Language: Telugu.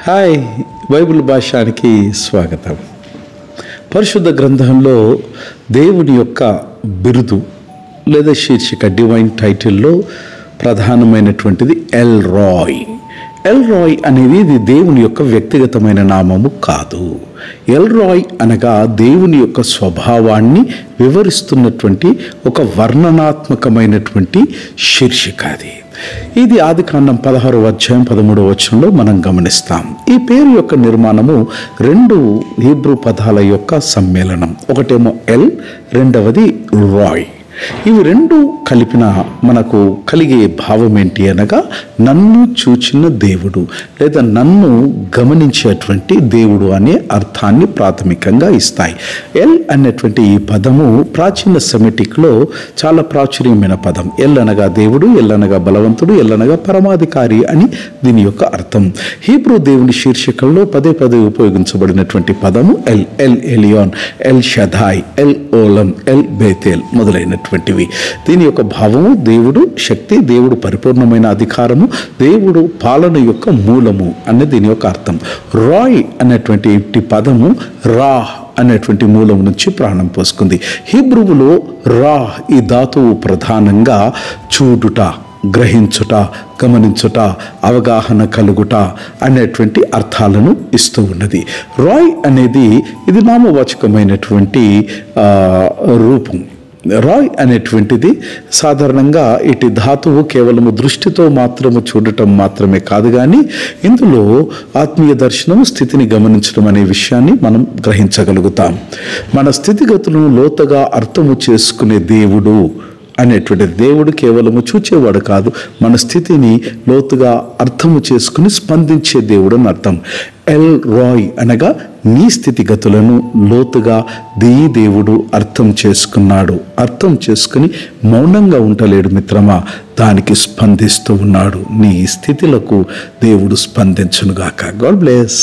హాయ్, బైబిల్ భాషానికి స్వాగతం. పరిశుద్ధ గ్రంథంలో దేవుని యొక్క బిరుదు లేదా శీర్షిక డివైన్ టైటిల్లో ప్రధానమైనటువంటిది ఎల్ రాయ్. ఎల్ రాయ్ అనేది ఇది దేవుని యొక్క వ్యక్తిగతమైన నామము కాదు. ఎల్ రాయ్ అనగా దేవుని యొక్క స్వభావాన్ని వివరిస్తున్నటువంటి ఒక వర్ణనాత్మకమైనటువంటి శీర్షిక. ఇది ఆదికాండం 16వ అధ్యాయం 13వ వచనంలో మనం గమనిస్తాం. ఈ పేరు యొక్క నిర్మాణము రెండు హీబ్రూ పదాల యొక్క సమ్మేళనం. ఒకటేమో ఎల్, రెండవది రాయ్. ఇవి రెండు కలిపిన మనకు కలిగే భావం ఏంటి అనగా నన్ను చూచిన దేవుడు లేదా నన్ను గమనించేటువంటి దేవుడు అనే అర్థాన్ని ప్రాథమికంగా ఇస్తాయి. ఎల్ అనేటువంటి ఈ పదము ప్రాచీన సెమిటిక్లో చాలా ప్రాచుర్యమైన పదం. ఎల్ అనగా దేవుడు, ఎల్ అనగా బలవంతుడు, ఎల్ అనగా పరమాధికారి అని దీని యొక్క అర్థం. హీబ్రూ దేవుని శీర్షికల్లో పదే పదే ఉపయోగించబడినటువంటి పదము El. El Elyon, El Shaddai, El Olam, El Bethel మొదలైనటువంటివి. దీని యొక్క భావము దేవుడు శక్తి, దేవుడు పరిపూర్ణమైన అధికారము, దేవుడు పాలన యొక్క మూలము అనే దీని యొక్క అర్థం. రాయ్ అనేటువంటి పదము రా అనేటువంటి మూలం నుంచి ప్రాణం పోసుకుంది. హీబ్రువులో రా ఈ ధాతువు ప్రధానంగా చూడుట, గ్రహించుట, గమనించుట, అవగాహన కలుగుట అనేటువంటి అర్థాలను ఇస్తూ ఉన్నది. రాయ్ అనేది ఇది నామవాచకమైనటువంటి రూపం. రాయ్ అనేటువంటిది సాధారణంగా ఇటు ధాతువు కేవలము దృష్టితో మాత్రము చూడటం మాత్రమే కాదు, కానీ ఇందులో ఆత్మీయ దర్శనం, స్థితిని గమనించడం అనే విషయాన్ని మనం గ్రహించగలుగుతాం. మన స్థితిగతులను లోతుగా అర్థము చేసుకునే దేవుడు అనేటువంటిది. దేవుడు కేవలము చూచేవాడు కాదు, మన స్థితిని లోతుగా అర్థము చేసుకుని స్పందించే దేవుడు అని అర్థం. ఎల్ రాయ్ అనగా నీ స్థితిగతులను లోతుగా దేవుడు అర్థం చేసుకున్నాడు. అర్థం చేసుకుని మౌనంగా ఉండలేడు మిత్రమా, దానికి స్పందిస్తూ ఉన్నాడు. నీ స్థితిలకు దేవుడు స్పందించునుగాక. God bless.